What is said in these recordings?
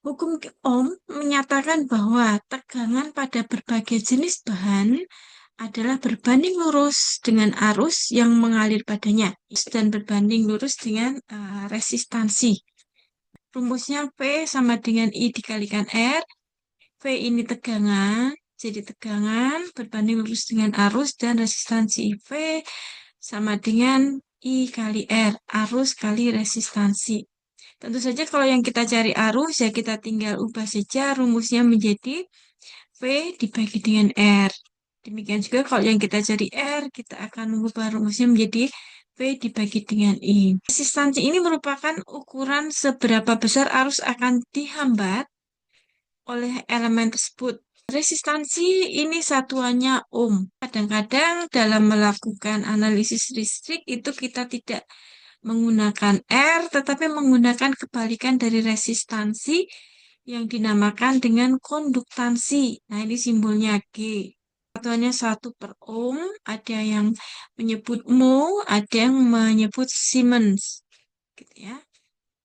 Hukum Ohm menyatakan bahwa tegangan pada berbagai jenis bahan adalah berbanding lurus dengan arus yang mengalir padanya dan berbanding lurus dengan resistansi. Rumusnya V sama dengan I dikalikan R. V ini tegangan, jadi tegangan berbanding lurus dengan arus dan resistansi. V sama dengan I kali R, arus kali resistansi. Tentu saja kalau yang kita cari arus, ya kita tinggal ubah saja rumusnya menjadi V dibagi dengan R. Demikian juga kalau yang kita cari R, kita akan mengubah rumusnya menjadi V dibagi dengan I. Resistansi ini merupakan ukuran seberapa besar arus akan dihambat oleh elemen tersebut. Resistansi ini satuannya ohm. Kadang-kadang dalam melakukan analisis listrik itu kita tidak menggunakan R, tetapi menggunakan kebalikan dari resistansi yang dinamakan dengan konduktansi. Nah, ini simbolnya G. Satuannya 1/ohm, ada yang menyebut mho, ada yang menyebut Siemens. Gitu ya.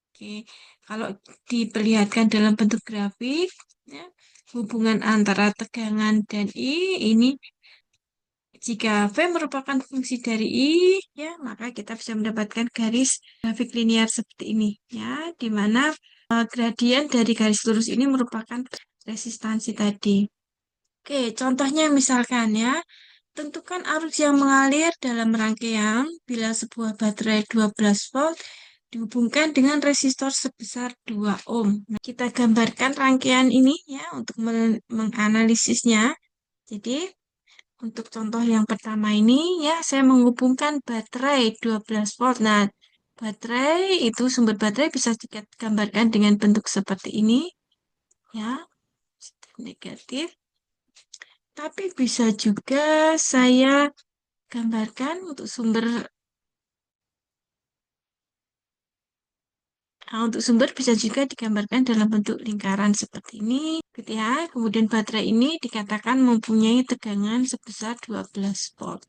Oke, kalau diperlihatkan dalam bentuk grafik, ya, hubungan antara tegangan dan I ini jika V merupakan fungsi dari I, ya, maka kita bisa mendapatkan garis grafik linear seperti ini, ya, di mana gradien dari garis lurus ini merupakan resistansi tadi. Oke, contohnya misalkan ya, tentukan arus yang mengalir dalam rangkaian bila sebuah baterai 12 volt dihubungkan dengan resistor sebesar 2 ohm. Nah, kita gambarkan rangkaian ini ya untuk menganalisisnya. Jadi, untuk contoh yang pertama ini ya saya menghubungkan baterai 12 volt. Nah, baterai itu sumber baterai bisa digambarkan dengan bentuk seperti ini ya, negatif. Tapi bisa juga saya gambarkan untuk sumber. Nah, untuk sumber bisa juga digambarkan dalam bentuk lingkaran seperti ini, gitu ya. Kemudian baterai ini dikatakan mempunyai tegangan sebesar 12 volt.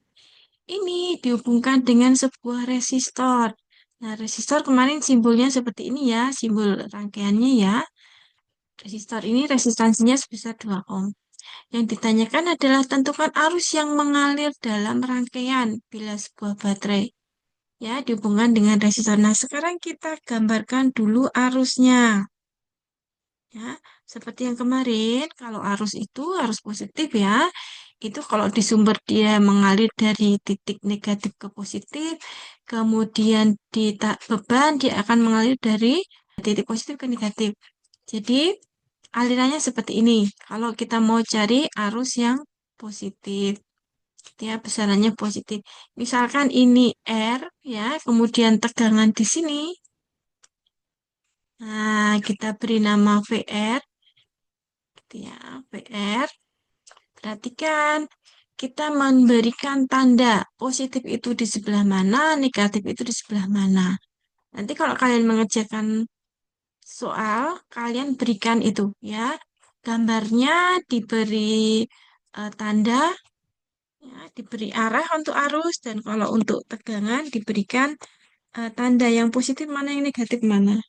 Ini dihubungkan dengan sebuah resistor. Nah, resistor kemarin simbolnya seperti ini ya, simbol rangkaiannya ya. Resistor ini resistansinya sebesar 2 ohm. Yang ditanyakan adalah tentukan arus yang mengalir dalam rangkaian bila sebuah baterai ya dihubungkan dengan resistor. Nah, sekarang kita gambarkan dulu arusnya. Ya, seperti yang kemarin, kalau arus itu arus positif ya, itu kalau di sumber dia mengalir dari titik negatif ke positif, kemudian di beban dia akan mengalir dari titik positif ke negatif. Jadi alirannya seperti ini. Kalau kita mau cari arus yang positif, ya besarannya positif. Misalkan ini R ya, kemudian tegangan di sini. Nah, kita beri nama VR, gitu ya, VR. Perhatikan, kita memberikan tanda positif itu di sebelah mana, negatif itu di sebelah mana. Nanti kalau kalian mengerjakan soal, kalian berikan itu ya. Gambarnya diberi tanda, ya, diberi arah untuk arus, dan kalau untuk tegangan diberikan tanda yang positif mana, yang negatif mana.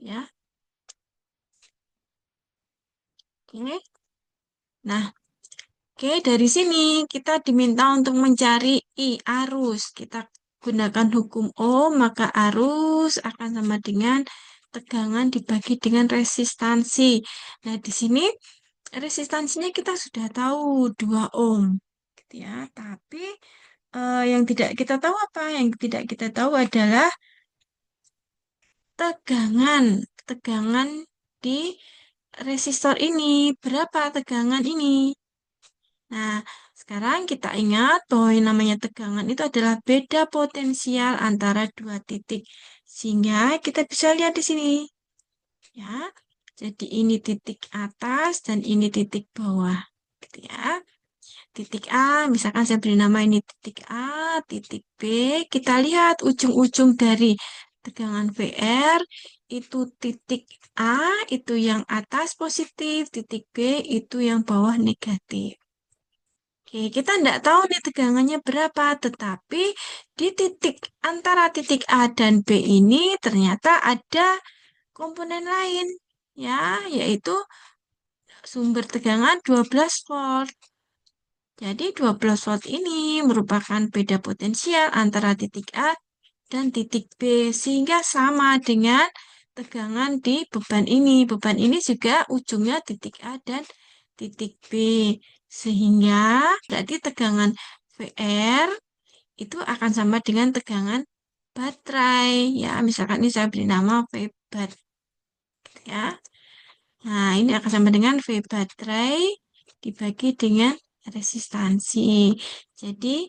Ya, oke. Nah, oke, dari sini kita diminta untuk mencari I, arus. Kita gunakan hukum Ohm, maka arus akan sama dengan tegangan dibagi dengan resistansi. Nah, di sini resistansinya kita sudah tahu 2 ohm. Gitu ya. Tapi yang tidak kita tahu apa? Yang tidak kita tahu adalah tegangan. Tegangan di resistor ini. Berapa tegangan ini? Nah, sekarang kita ingat bahwa yang namanya tegangan itu adalah beda potensial antara dua titik. Sehingga kita bisa lihat di sini. Ya, jadi ini titik atas dan ini titik bawah. Gitu ya. Titik A, misalkan saya beri nama ini titik A, titik B. Kita lihat ujung-ujung dari tegangan VR itu titik A itu yang atas positif, titik B itu yang bawah negatif. Oke, kita tidak tahu nih tegangannya berapa, tetapi di titik antara titik A dan B ini ternyata ada komponen lain, ya, yaitu sumber tegangan 12 volt. Jadi 12 volt ini merupakan beda potensial antara titik A dan titik B, sehingga sama dengan tegangan di beban ini. Beban ini juga ujungnya titik A dan titik B. Sehingga berarti tegangan VR itu akan sama dengan tegangan baterai. Ya, misalkan ini saya beri nama VBAT. Ya. Nah, ini akan sama dengan V baterai dibagi dengan resistansi. Jadi,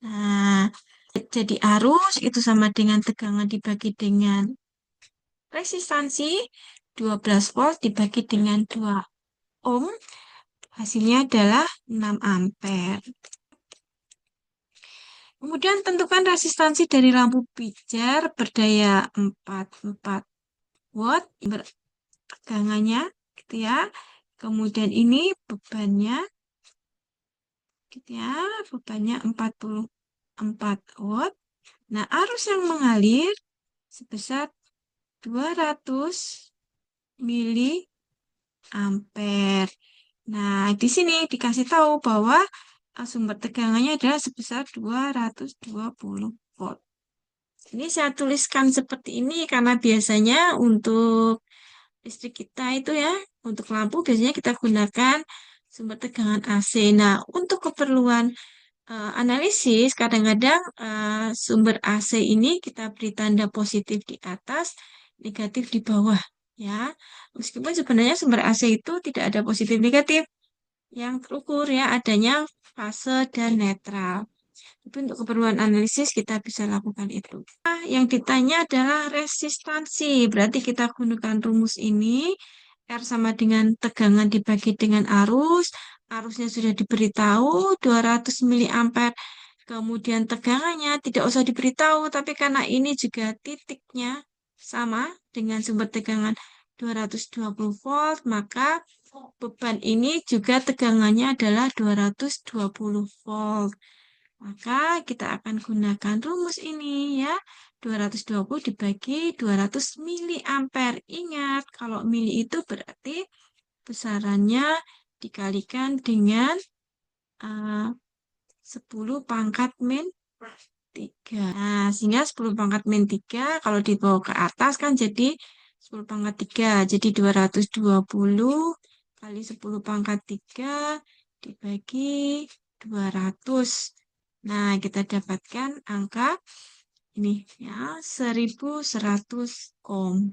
nah, jadi arus itu sama dengan tegangan dibagi dengan resistansi 12 volt dibagi dengan 2 ohm. Hasilnya adalah 6 ampere. Kemudian tentukan resistansi dari lampu pijar berdaya 44 watt tegangannya gitu ya. Kemudian ini bebannya gitu ya, bebannya 44 watt. Nah, arus yang mengalir sebesar 200 mili ampere. Nah, di sini dikasih tahu bahwa sumber tegangannya adalah sebesar 220 volt. Ini saya tuliskan seperti ini karena biasanya untuk listrik kita itu ya, untuk lampu biasanya kita gunakan sumber tegangan AC. Nah, untuk keperluan analisis, kadang-kadang sumber AC ini kita beri tanda positif di atas, negatif di bawah. Ya, meskipun sebenarnya sumber AC itu tidak ada positif negatif, yang terukur ya adanya fase dan netral. Tapi untuk keperluan analisis kita bisa lakukan itu. Nah, yang ditanya adalah resistansi. Berarti kita gunakan rumus ini. R sama dengan tegangan dibagi dengan arus. Arusnya sudah diberitahu 200 miliampere. Kemudian tegangannya tidak usah diberitahu, tapi karena ini juga titiknya sama dengan sumber tegangan 220 volt, maka beban ini juga tegangannya adalah 220 volt. Maka kita akan gunakan rumus ini ya. 220 dibagi 200 miliampere. Ingat, kalau mili itu berarti besarannya dikalikan dengan 10 pangkat min 3. Nah, sehingga 10 pangkat min 3 kalau dibawa ke atas kan jadi 10 pangkat 3. Jadi 220 kali 10 pangkat 3 dibagi 200. Nah, kita dapatkan angka ini ya 1100 ohm.